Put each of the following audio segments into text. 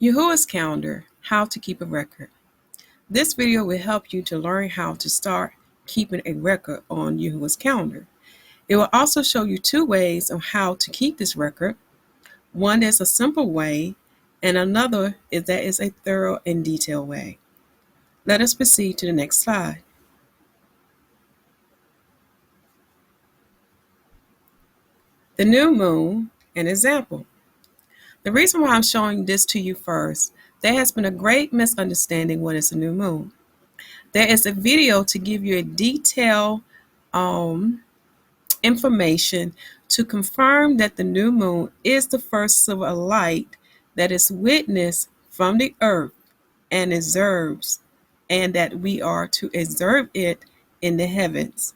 YAHUWAH's calendar, how to keep a record. This video will help you to learn how to start keeping a record on YAHUWAH's calendar. It will also show you two ways on how to keep this record. One is a simple way, and another is that is a thorough and detailed way. Let us proceed to the next slide. The new moon, an example. The reason why I'm showing this to you first, there has been a great misunderstanding what is a new moon. There is a video to give you a detailed information to confirm that the new moon is the first silver light that is witnessed from the earth and observes, and that we are to observe it in the heavens.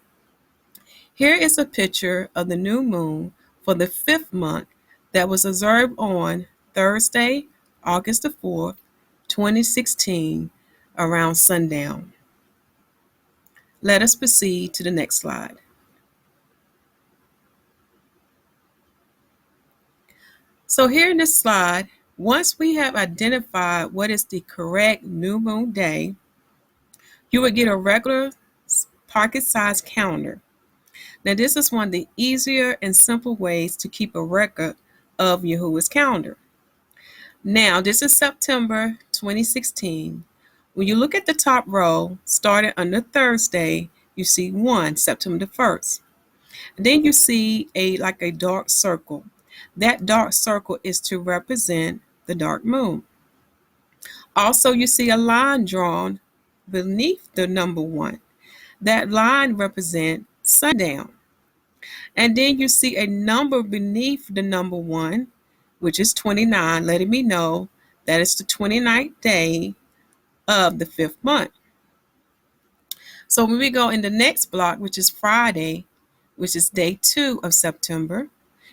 Here is a picture of the new moon for the 5th month that was observed on Thursday, August the 4th, 2016, around sundown. Let us proceed to the next slide. So here in this slide, once we have identified what is the correct new moon day, you will get a regular pocket-sized calendar. Now this is one of the easier and simple ways to keep a record of YAHUWAH's calendar. Now this is September 2016. When you look at the top row, starting on the Thursday, you see 1, September the 1st. Then you see a dark circle. That dark circle is to represent the dark moon. Also, you see a line drawn beneath the number 1. That line represents sundown. And then you see a number beneath the number 1, which is 29, letting me know that it's the 29th day of the 5th month. So when we go in the next block, which is Friday, which is day 2 of September,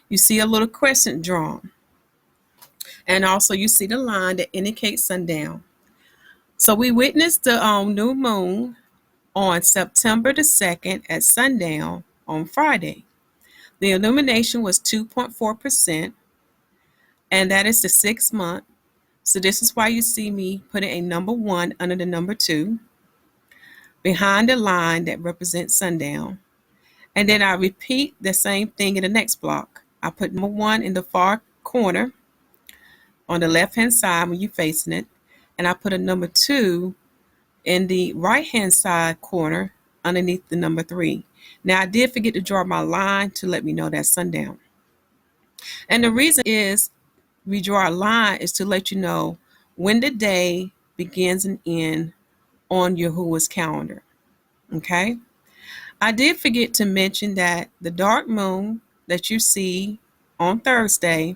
you see a little crescent drawn. And also you see the line that indicates sundown. So we witnessed the new moon on September the 2nd at sundown on Friday. The illumination was 2.4%, and that is the 6th month. So this is why you see me putting a number 1 under the number 2 behind the line that represents sundown. And then I repeat the same thing in the next block. I put number 1 in the far corner on the left-hand side when you're facing it, and I put a number 2 in the right-hand side corner underneath the number 3. Now I did forget to draw my line to let me know that's sundown. And the reason is we draw a line is to let you know when the day begins and ends on YAHUWAH's calendar. Okay? I did forget to mention that the dark moon that you see on Thursday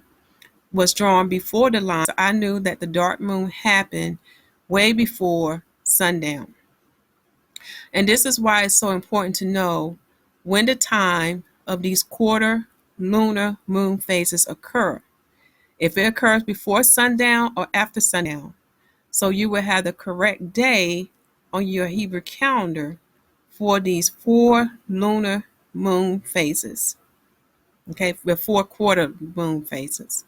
was drawn before the line. So I knew that the dark moon happened way before sundown. And this is why it's so important to know when the time of these quarter lunar moon phases occur. If it occurs before sundown or after sundown. So you will have the correct day on your Hebrew calendar for these 4 lunar moon phases. Okay, the 4 quarter moon phases.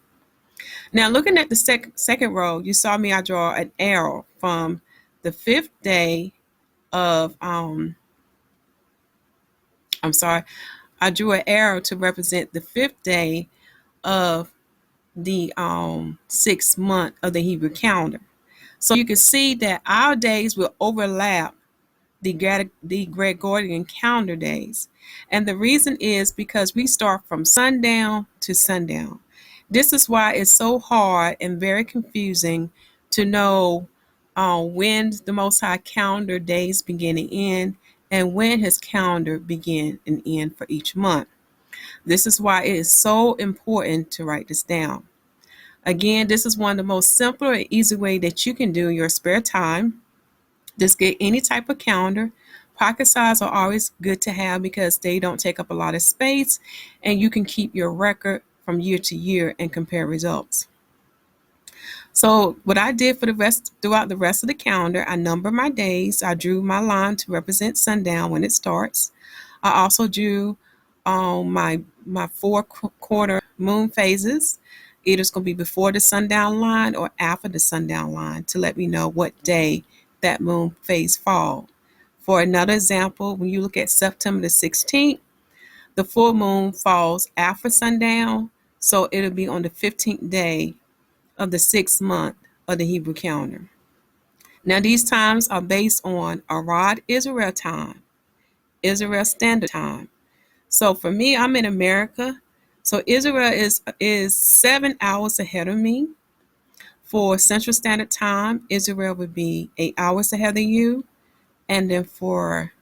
Now looking at the second row, you saw me, I draw an arrow from the 5th day of, I drew an arrow to represent the 5th day of the 6th month of the Hebrew calendar. So you can see that our days will overlap the Gregorian calendar days. And the reason is because we start from sundown to sundown. This is why it's so hard and very confusing to know when the Most High calendar days begin and end, and when his calendar begin and end for each month. This is why it is so important to write this down. Again, this is one of the most simple and easy way that you can do in your spare time. Just get any type of calendar. Pocket size are always good to have because they don't take up a lot of space, and you can keep your record from year to year and compare results. So what I did throughout the rest of the calendar, I numbered my days. I drew my line to represent sundown when it starts. I also drew my 4 quarter moon phases, Either it's going to be before the sundown line or after the sundown line to let me know what day that moon phase fall. For another example, when you look at September the 16th, the full moon falls after sundown, so it'll be on the 15th day of the 6th month of the Hebrew calendar. Now, these times are based on Arad Israel time, Israel Standard Time. So for me, I'm in America. So Israel is 7 hours ahead of me. For Central Standard Time, Israel would be 8 hours ahead of you. And then for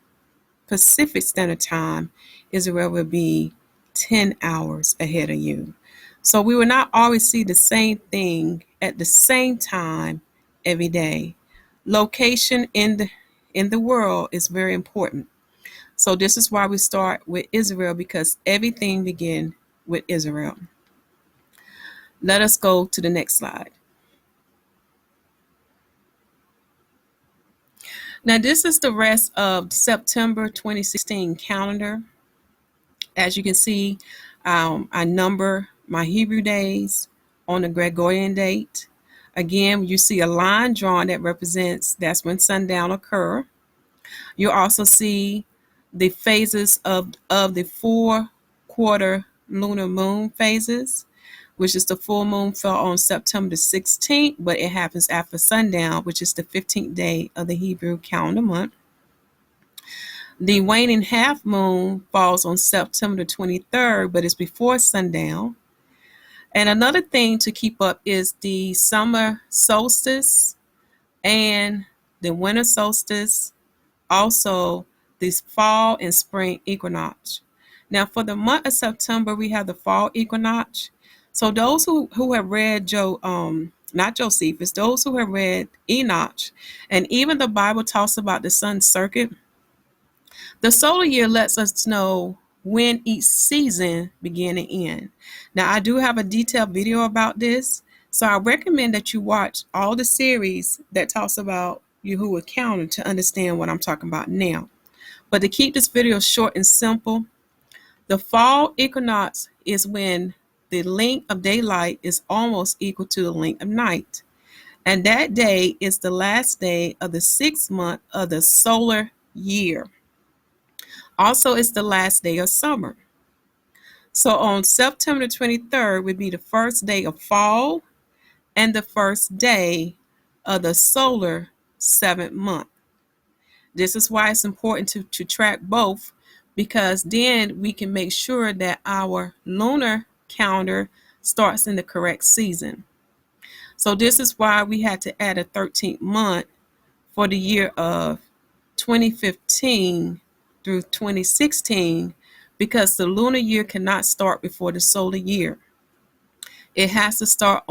Pacific Standard Time, Israel will be 10 hours ahead of you. So we will not always see the same thing at the same time every day. Location in the world is very important. So this is why we start with Israel, because everything begins with Israel. Let us go to the next slide. Now this is the rest of September 2016 calendar. As you can see, I number my Hebrew days on the Gregorian date. Again, you see a line drawn that represents that's when sundown occur. You'll also see the phases of the 4-quarter lunar moon phases, which is the full moon fell on September the 16th, but it happens after sundown, which is the 15th day of the Hebrew calendar month. The waning half moon falls on September the 23rd, but it's before sundown. And another thing to keep up is the summer solstice and the winter solstice, also this fall and spring equinox. Now for the month of September, we have the fall equinox. So those who have read not Josephus, those who have read Enoch, and even the Bible talks about the sun's circuit. The solar year lets us know when each season begin and end. Now, I do have a detailed video about this, so I recommend that you watch all the series that talks about YAHUWAH calendar to understand what I'm talking about now. But to keep this video short and simple, the fall equinox is when the length of daylight is almost equal to the length of night. And that day is the last day of the 6th month of the solar year. Also, it's the last day of summer. So on September 23rd would be the first day of fall and the first day of the solar 7th month. This is why it's important to track both, because then we can make sure that our lunar calendar starts in the correct season. So this is why we had to add a 13th month for the year of 2015 through 2016, because the lunar year cannot start before the solar year. It has to start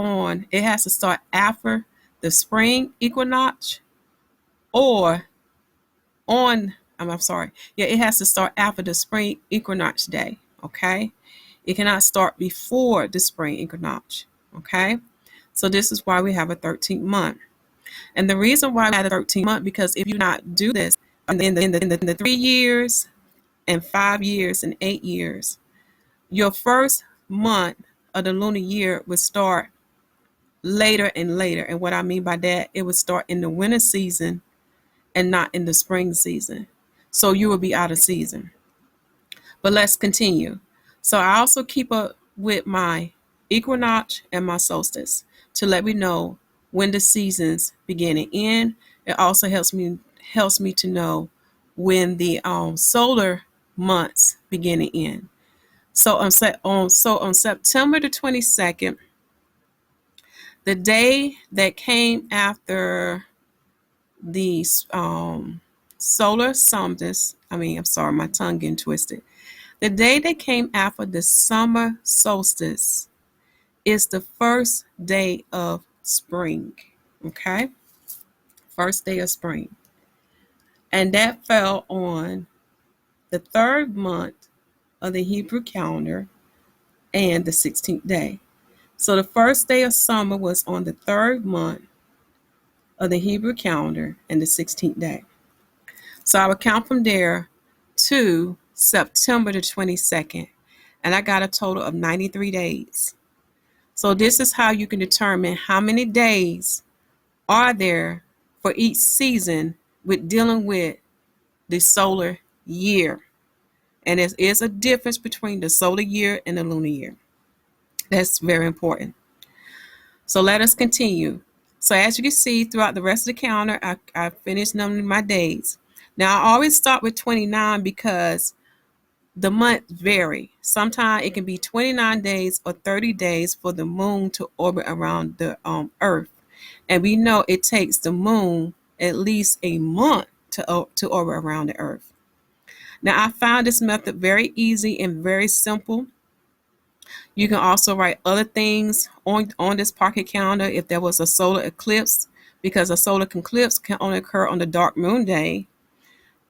after the spring equinox, or it has to start after the spring equinox day, okay? It cannot start before the spring equinox, okay? So this is why we have a 13th month. And the reason why we had a 13th month, because if you not do this in the 3 years and 5 years and 8 years, your first month of the lunar year would start later and later. And what I mean by that, it would start in the winter season and not in the spring season. So you will be out of season. But let's continue. So I also keep up with my equinox and my solstice to let me know when the seasons begin and end. It also helps me to know when the solar months begin and end. So on September the 22nd, the day that came after the solar solstice, my tongue getting twisted. The day that came after the summer solstice is the first day of spring, okay? First day of spring. And that fell on the 3rd month of the Hebrew calendar and the 16th day. So the first day of summer was on the 3rd month of the Hebrew calendar and the 16th day. So I would count from there to September the 22nd, and I got a total of 93 days. So this is how you can determine how many days are there for each season with dealing with the solar year. And there is a difference between the solar year and the lunar year. That's very important. So let us continue. So as you can see throughout the rest of the calendar, I finished numbering my days. Now I always start with 29 because the months vary. Sometimes it can be 29 days or 30 days for the moon to orbit around the earth. And we know it takes the moon at least a month to orbit around the earth. Now I found this method very easy and very simple. You can also write other things on this pocket calendar if there was a solar eclipse, because a solar eclipse can only occur on the dark moon day,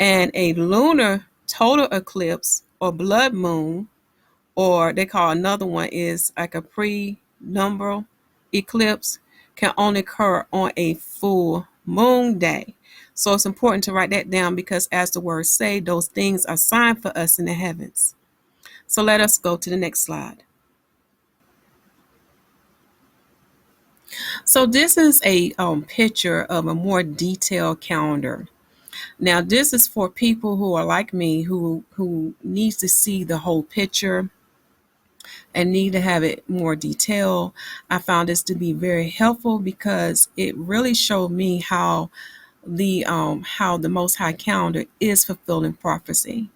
and a lunar total eclipse or blood moon, or they call another one is like a pre-numbral eclipse, can only occur on a full moon day. So it's important to write that down because as the words say, those things are signed for us in the heavens. So let us go to the next slide. So this is a picture of a more detailed calendar. Now this is for people who are like me, who needs to see the whole picture and need to have it more detailed. I found this to be very helpful because it really showed me how the Most High calendar is fulfilling prophecy.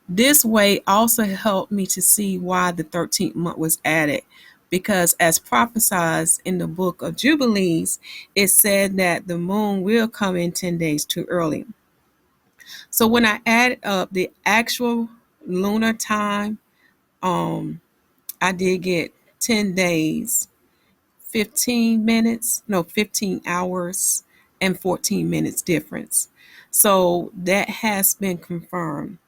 This way also helped me to see why the 13th month was added, because as prophesied in the book of Jubilees, it said that the moon will come in 10 days too early. So when I added up the actual lunar time, I did get 10 days, 15 hours, and 14 minutes difference. So that has been confirmed.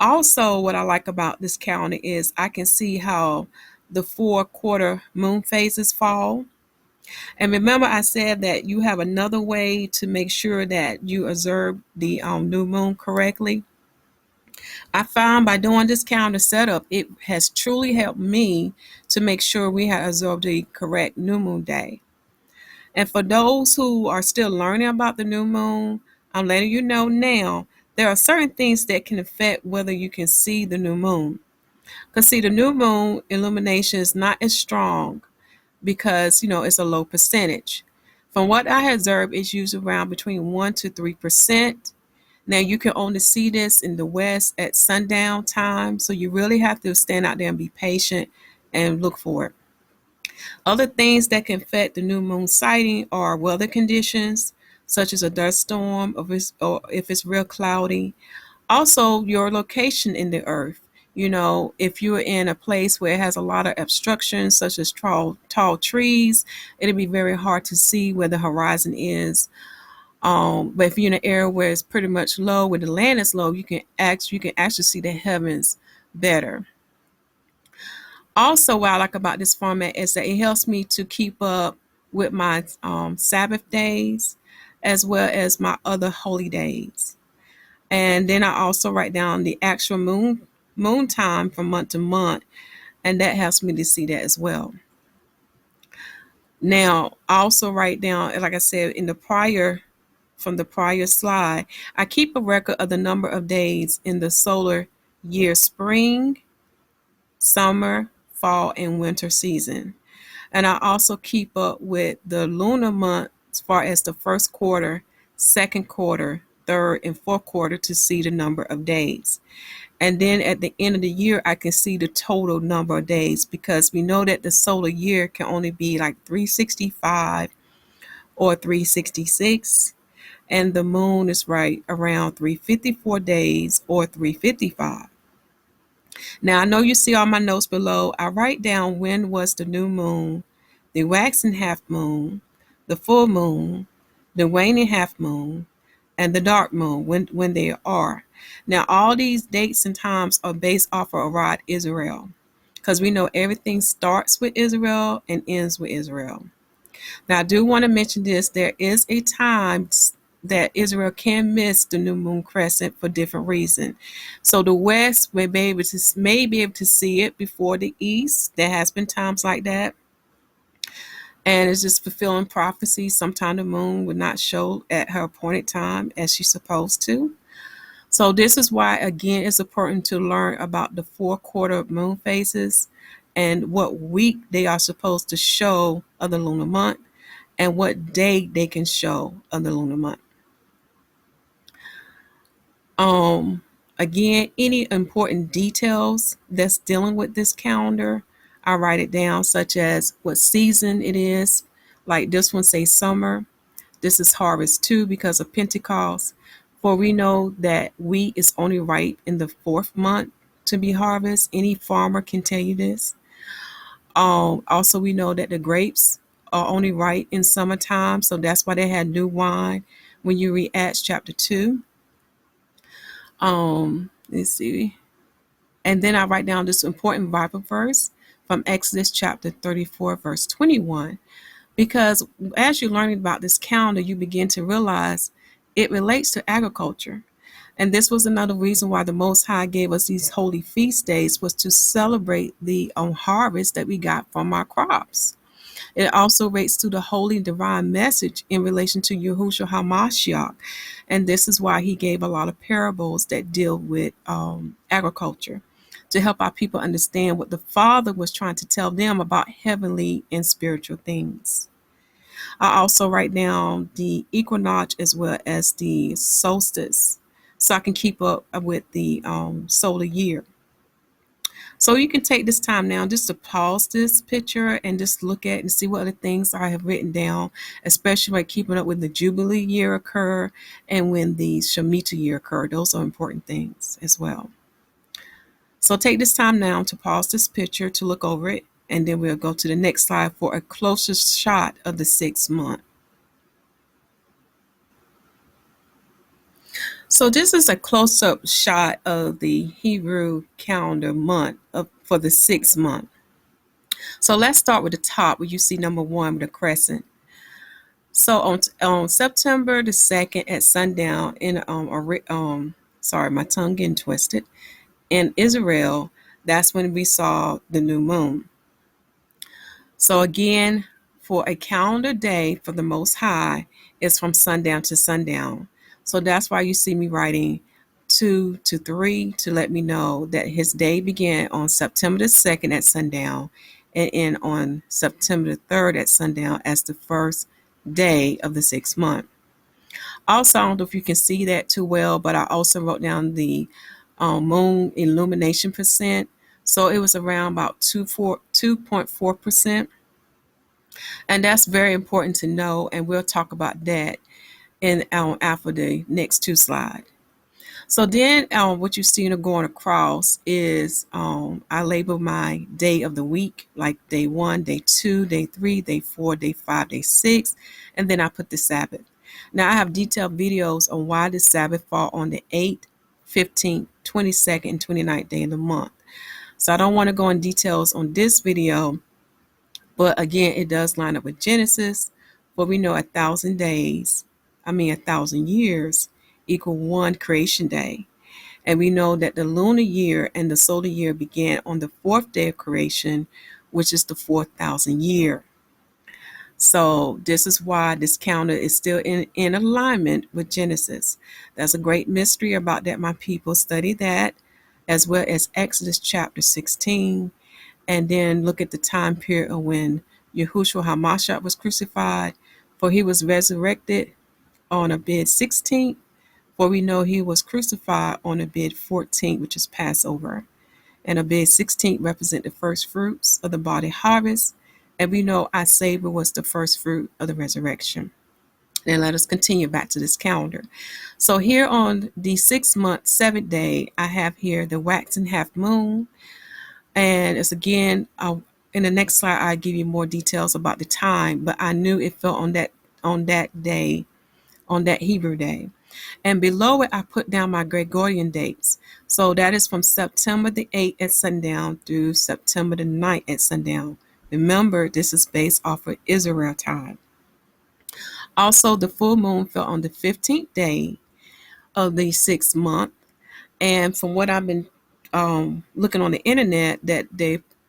Also, what I like about this calendar is I can see how the 4-quarter moon phases fall. And remember, I said that you have another way to make sure that you observe the new moon correctly. I found by doing this calendar setup, it has truly helped me to make sure we have observed the correct new moon day. And for those who are still learning about the new moon, I'm letting you know now, there are certain things that can affect whether you can see the new moon. Because see, the new moon illumination is not as strong because, it's a low percentage. From what I have observed, it's usually around between 1 to 3%. Now, you can only see this in the west at sundown time, so you really have to stand out there and be patient and look for it. Other things that can affect the new moon sighting are weather conditions, such as a dust storm, or if it's real cloudy. Also, your location in the earth. If you're in a place where it has a lot of obstructions, such as tall trees, it'll be very hard to see where the horizon is. But if you're in an area where it's pretty much low, where the land is low, you can actually see the heavens better. Also, what I like about this format is that it helps me to keep up with my Sabbath days as well as my other holy days. And then I also write down the actual moon time from month to month, and that helps me to see that as well. Now, I also write down, like I said from the prior slide, I keep a record of the number of days in the solar year: spring, summer, fall, and winter season. And I also keep up with the lunar month as far as the first quarter, second quarter, third, and fourth quarter to see the number of days. And then at the end of the year, I can see the total number of days, because we know that the solar year can only be like 365 or 366. And the moon is right around 354 days or 355. Now, I know you see all my notes below. I write down when was the new moon, the waxing half moon, the full moon, the waning half moon, and the dark moon, when they are. Now, all these dates and times are based off of Arad Israel, because we know everything starts with Israel and ends with Israel. Now, I do want to mention this. There is a time that Israel can miss the new moon crescent for different reasons. So the West may be able to see it before the East. There has been times like that. And it's just fulfilling prophecy. Sometimes the moon would not show at her appointed time as she's supposed to. So this is why, again, it's important to learn about the 4-quarter moon phases and what week they are supposed to show of the lunar month and what day they can show of the lunar month. Again, any important details that's dealing with this calendar, I write it down, such as what season it is. Like this one says summer. This is harvest 2 because of Pentecost. For we know that wheat is only ripe in the 4th month to be harvest. Any farmer can tell you this. Also, we know that the grapes are only ripe in summertime, so that's why they had new wine. When you read Acts chapter 2, let's see. And then I write down this important Bible verse from Exodus chapter 34, verse 21. Because as you're learning about this calendar, you begin to realize it relates to agriculture. And this was another reason why the Most High gave us these holy feast days, was to celebrate the harvest that we got from our crops. It also relates to the holy divine message in relation to Yahuwah HaMashiach. And this is why he gave a lot of parables that deal with agriculture, to help our people understand what the Father was trying to tell them about heavenly and spiritual things. I also write down the equinox as well as the solstice, so I can keep up with the solar year. So you can take this time now just to pause this picture and just look at and see what other things I have written down, especially like keeping up when the Jubilee year occur and when the Shemitah year occur. Those are important things as well. So take this time now to pause this picture to look over it, and then we'll go to the next slide for a closer shot of the 6th month. So this is a close-up shot of the Hebrew calendar month for the 6th month. So let's start with the top where you see number 1 with a crescent. So on September the 2nd at sundown sorry, my tongue getting twisted. In Israel, that's when we saw the new moon. So again, for a calendar day for the Most High, it's from sundown to sundown. So that's why you see me writing 2 to 3 to let me know that his day began on September the 2nd at sundown and end on September the 3rd at sundown as the first day of the 6th month. Also, I don't know if you can see that too well, but I also wrote down the moon illumination percent. So it was around about 2.4%. And that's very important to know. And we'll talk about that in after the next 2 slides. So then what you see going across is I label my day of the week, like day 1, day 2, day 3, day 4, day 5, day 6, and then I put the Sabbath. Now I have detailed videos on why the Sabbath fall on the 8th, 15th, 22nd, and 29th day of the month. So I don't want to go in details on this video, but again, it does line up with Genesis, where we know 1,000 years equal 1 creation day. And we know that the lunar year and the solar year began on the 4th day of creation, which is the 4,000 year. So this is why this calendar is still in alignment with Genesis. There's a great mystery about that. My people study that, as well as Exodus chapter 16. And then look at the time period of when Yahuwah HaMashiach was crucified, for he was resurrected on Abib 16th, for we know he was crucified on Abib 14th, which is Passover. And Abib 16th represent the first fruits of the body harvest, and we know our Savior was the first fruit of the resurrection. And let us continue back to this calendar. So here on the 6th month, 7th day, I have here the waxing half moon. And it's again, in the next slide, I give you more details about the time, but I knew it fell on that day, on that Hebrew day. And below it, I put down my Gregorian dates. So that is from September the 8th at sundown through September the 9th at sundown. Remember, this is based off of Israel time. Also, the full moon fell on the 15th day of the 6th month. And from what I've been looking on the internet, that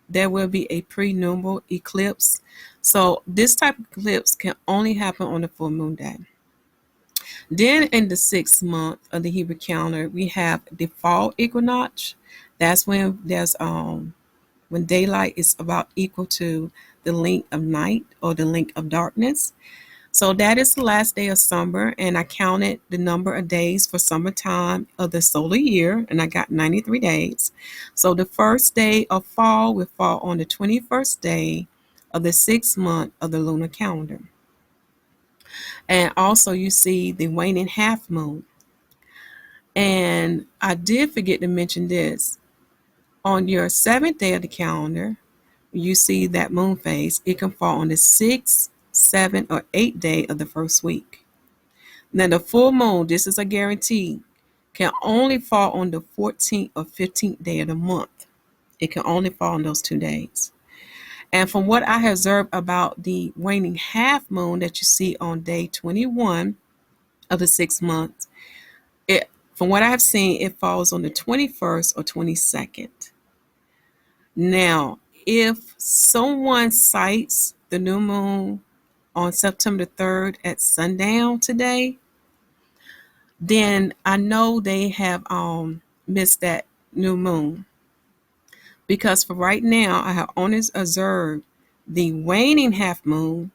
there will be a prenumerable eclipse. So this type of eclipse can only happen on the full moon day. Then in the 6th month of the Hebrew calendar, we have the fall equinox. That's when daylight is about equal to the length of night or the length of darkness. So that is the last day of summer, and I counted the number of days for summertime of the solar year, and I got 93 days. So the first day of fall will fall on the 21st day of the 6th month of the lunar calendar. And also you see the waning half moon. And I did forget to mention this. On your 7th day of the calendar, you see that moon phase. It can fall on the 6th, 7th, or 8th day of the first week. Now the full moon, this is a guarantee, can only fall on the 14th or 15th day of the month. It can only fall on those 2 days. And from what I have observed about the waning half moon that you see on day 21 of the 6th month, from what I have seen, it falls on the 21st or 22nd. Now, if someone sights the new moon on September 3rd at sundown today, then I know they have missed that new moon. Because for right now, I have only observed the waning half moon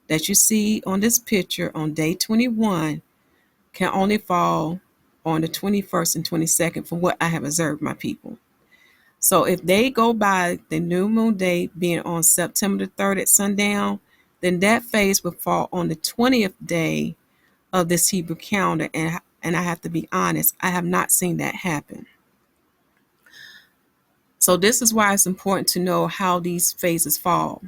that you see on this picture on day 21 can only fall on the 21st and 22nd from what I have observed, my people. So if they go by the new moon day being on September the 3rd at sundown, then that phase will fall on the 20th day of this Hebrew calendar. And I have to be honest, I have not seen that happen. So this is why it's important to know how these phases fall.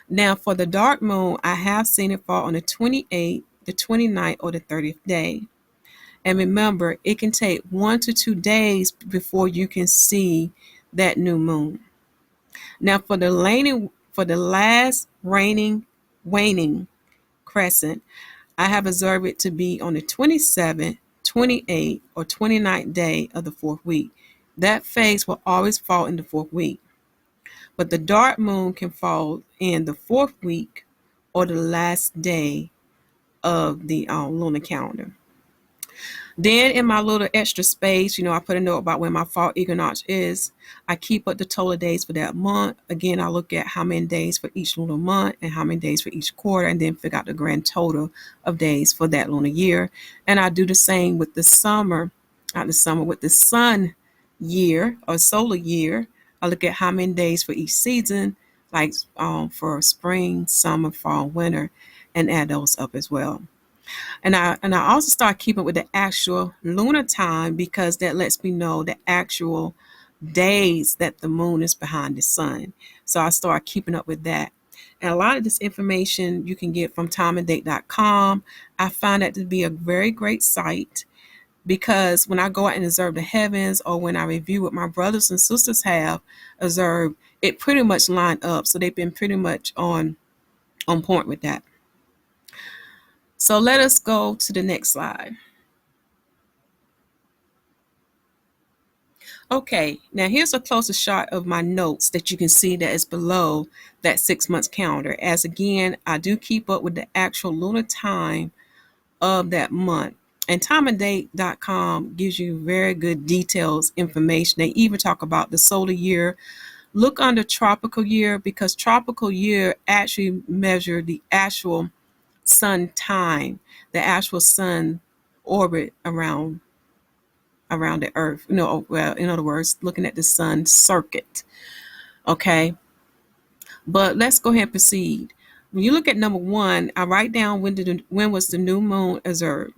Now for the dark moon, I have seen it fall on the 28th, the 29th, or the 30th day. And remember, it can take 1 to 2 days before you can see that new moon. Now for the last waning crescent, I have observed it to be on the 27th, 28th, or 29th day of the 4th week. That phase will always fall in the 4th week. But the dark moon can fall in the 4th week or the last day of the lunar calendar. Then in my little extra space, I put a note about when my fall equinox is. I keep up the total days for that month. Again, I look at how many days for each lunar month and how many days for each quarter, and then figure out the grand total of days for that lunar year. And I do the same with the summer, with the sun year or solar year. I look at how many days for each season, like for spring, summer, fall, winter, and add those up as well. And I also start keeping with the actual lunar time, because that lets me know the actual days that the moon is behind the sun. So I start keeping up with that. And a lot of this information you can get from timeanddate.com. I find that to be a very great site, because when I go out and observe the heavens, or when I review what my brothers and sisters have observed, it pretty much lined up. So they've been pretty much on point with that. So let us go to the next slide. Okay, now here's a closer shot of my notes that you can see that is below that 6 months calendar. As again, I do keep up with the actual lunar time of that month. And timeanddate.com gives you very good details information. They even talk about the solar year. Look under tropical year, because tropical year actually measure the actual sun time, the actual sun orbit around the earth. Well, in other words, looking at the sun circuit. Okay, but let's go ahead and proceed. When you look at number 1, I write down when was the new moon observed.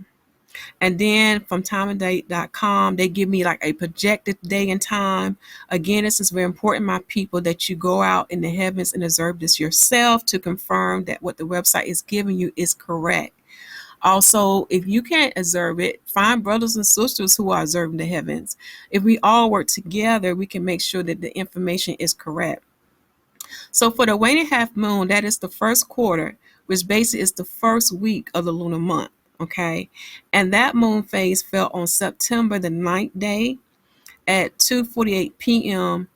And then from timeanddate.com, they give me like a projected day and time. Again, this is very important, my people, that you go out in the heavens and observe this yourself to confirm that what the website is giving you is correct. Also, if you can't observe it, find brothers and sisters who are observing the heavens. If we all work together, we can make sure that the information is correct. So for the waning half moon, that is the first quarter, which basically is the first week of the lunar month. Okay, and that moon phase fell on September the 9th day at 2:48 p.m.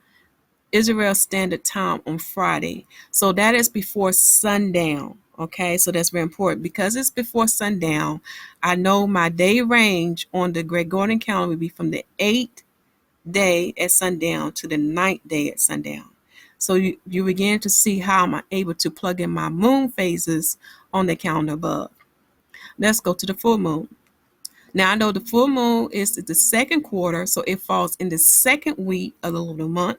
Israel Standard Time on Friday. So that is before sundown. Okay, so that's very important. Because it's before sundown, I know my day range on the Gregorian calendar will be from the 8th day at sundown to the 9th day at sundown. So you begin to see how I'm able to plug in my moon phases on the calendar above. Let's go to the full moon. Now I know the full moon is the second quarter, so it falls in the second week of the lunar month.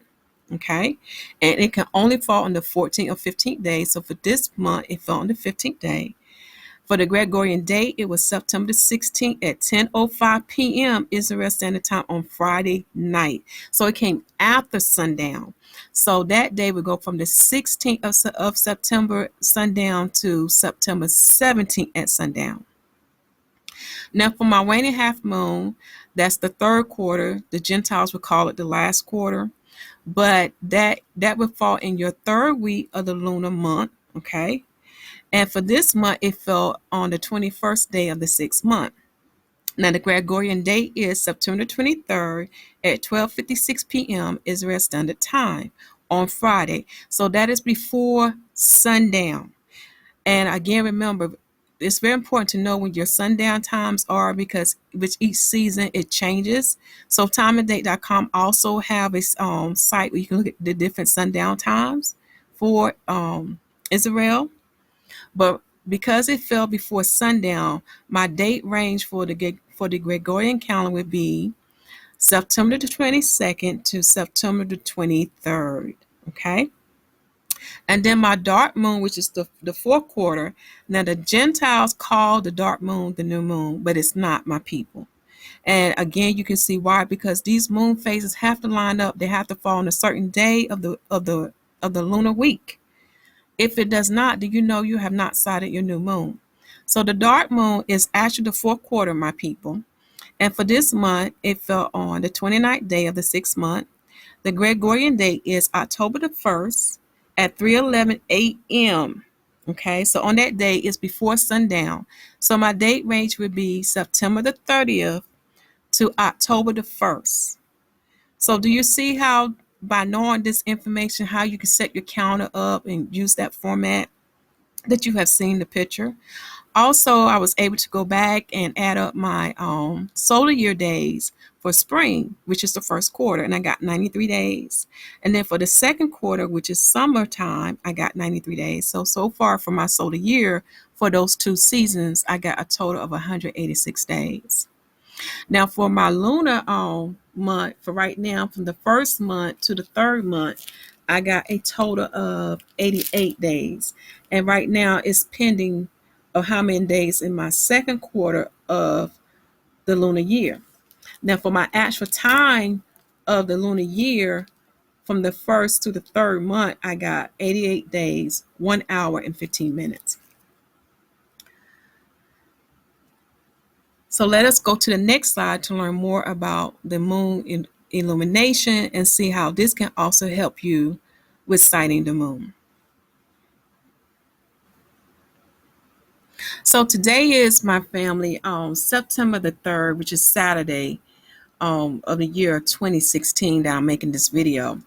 Okay, and it can only fall on the 14th or 15th day. So for this month, it fell on the 15th day. For the Gregorian date, it was September 16th at 10:05 p.m. Israel Standard Time on Friday night. So it came after sundown. So that day would go from the 16th of September sundown to September 17th at sundown. Now for my waning half moon, that's the third quarter. The Gentiles would call it the last quarter. But that would fall in your third week of the lunar month. Okay. And for this month, it fell on the 21st day of the 6th month. Now, the Gregorian date is September 23rd at 12:56 p.m. Israel Standard Time on Friday. So that is before sundown. And again, remember, it's very important to know when your sundown times are, because with each season it changes. So timeanddate.com also have a site where you can look at the different sundown times for Israel. But because it fell before sundown, my date range for the Gregorian calendar would be September the 22nd to September the 23rd. Okay. And then my dark moon, which is the fourth quarter. Now the Gentiles call the dark moon the new moon, but it's not, my people. And again, you can see why, because these moon phases have to line up. They have to fall on a certain day of the lunar week. If it does not, then you know you have not sighted your new moon. So the dark moon is actually the fourth quarter, my people. And for this month, it fell on the 29th day of the 6th month. The Gregorian date is October the 1st at 3:11 a.m. Okay, so on that day, it's before sundown. So my date range would be September the 30th to October the 1st. So do you see how, by knowing this information, how you can set your calendar up and use that format that you have seen the picture? Also, I was able to go back and add up my solar year days for spring, which is the first quarter, and I got 93 days. And then for the second quarter, which is summertime, I got 93 days. So far for my solar year, for those two seasons, I got a total of 186 days. Now for my lunar month, for right now, from the first month to the third month, I got a total of 88 days. And right now it's pending of how many days in my second quarter of the lunar year. Now for my actual time of the lunar year, from the first to the third month, I got 88 days, 1 hour and 15 minutes. So let us go to the next slide to learn more about the moon illumination and see how this can also help you with sighting the moon. So today is, my family, September the 3rd, which is Saturday of the year 2016 that I'm making this video.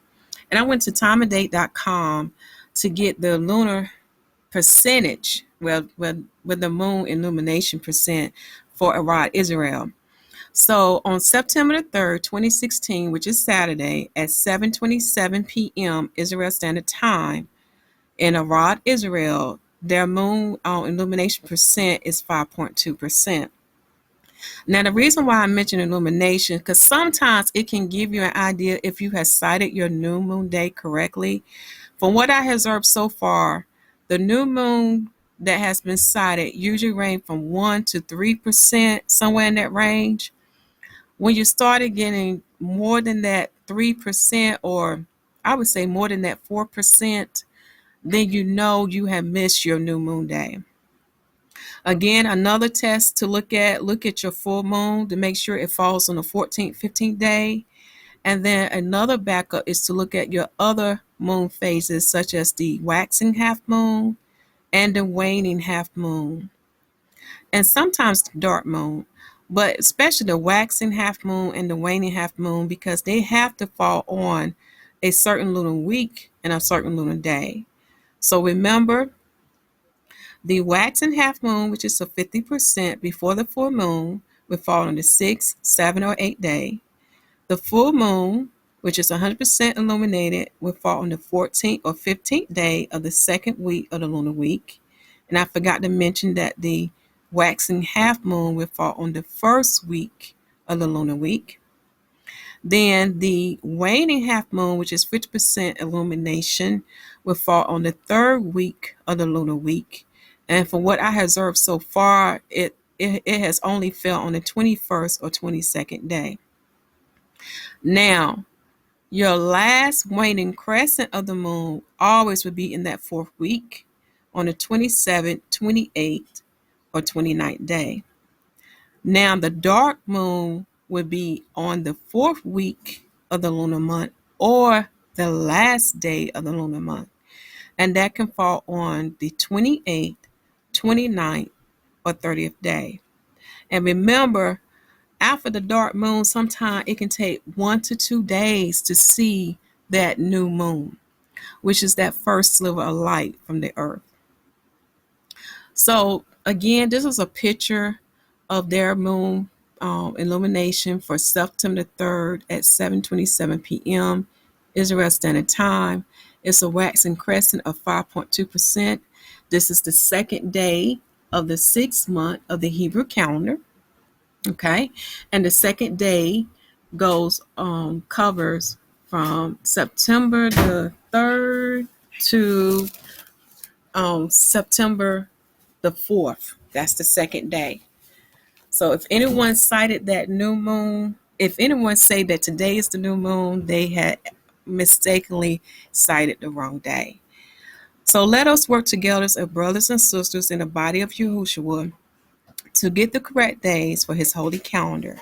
And I went to timeanddate.com to get the lunar percentage, with the moon illumination percent for Arad, Israel. So on September the 3rd, 2016, which is Saturday at 7:27 p.m. Israel Standard Time in Arad, Israel, their moon illumination percent is 5.2%. Now, the reason why I mention illumination, because sometimes it can give you an idea if you have sighted your new moon day correctly. From what I have observed so far, the new moon that has been sighted usually range from 1 to 3%, somewhere in that range. When you started getting more than that 3%, or I would say more than that 4%, then you know you have missed your new moon day. Again, another test to look at your full moon to make sure it falls on the 14th, 15th day. And then another backup is to look at your other moon phases, such as the waxing half moon and the waning half moon, and sometimes the dark moon, but especially the waxing half moon and the waning half moon, because they have to fall on a certain lunar week and a certain lunar day. So remember, the waxing half moon, which is a 50% before the full moon, will fall on the 6th, 7th, or 8th day. The full moon, which is 100% illuminated, will fall on the 14th or 15th day of the second week of the lunar week. And I forgot to mention that the waxing half moon will fall on the first week of the lunar week. Then the waning half moon, which is 50% illumination, will fall on the third week of the lunar week. And from what I have observed so far, it has only fell on the 21st or 22nd day. Now, your last waning crescent of the moon always would be in that fourth week on the 27th, 28th, or 29th day. Now, the dark moon would be on the fourth week of the lunar month or the last day of the lunar month. And that can fall on the 28th, 29th, or 30th day. And remember, after the dark moon, sometimes it can take 1 to 2 days to see that new moon, which is that first sliver of light from the earth. So again, this is a picture of their moon illumination for September 3rd at 7:27 p.m. Israel Standard Time. It's a waxing crescent of 5.2%. This is the second day of the 6th month of the Hebrew calendar. Okay, and the second day covers from September the 3rd to September the 4th. That's the second day. So if anyone cited that new moon, if anyone say that today is the new moon, they had mistakenly cited the wrong day. So let us work together as brothers and sisters in the body of YAHUWAH to get the correct days for his holy calendar.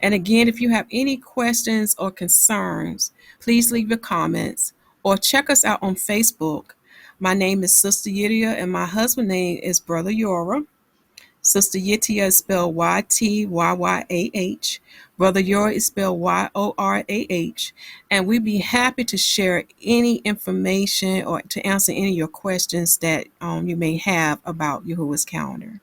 And again, if you have any questions or concerns, please leave your comments or check us out on Facebook. My name is Sister Yitia and my husband's name is Brother Yora. Sister Yitia is spelled Ytyyyah. Brother Yora is spelled Yorah. And we'd be happy to share any information or to answer any of your questions that you may have about Yahuwah's calendar.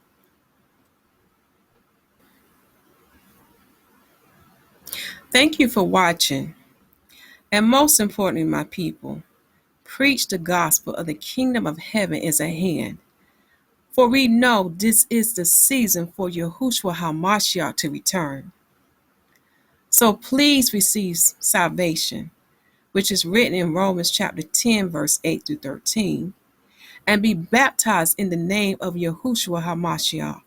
Thank you for watching. And most importantly, my people, preach the gospel of the kingdom of heaven is at hand. For we know this is the season for Yahuwah HaMashiach to return. So please receive salvation, which is written in Romans chapter 10, verse 8 through 13, and be baptized in the name of Yahuwah HaMashiach.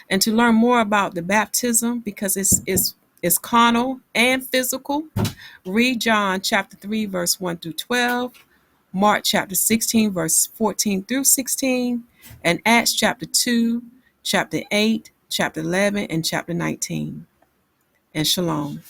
And to learn more about the baptism, because it's carnal and physical, read John chapter 3, verse 1 through 12, Mark chapter 16, verse 14 through 16, and Acts chapter 2, chapter 8, chapter 11, and chapter 19. And Shalom.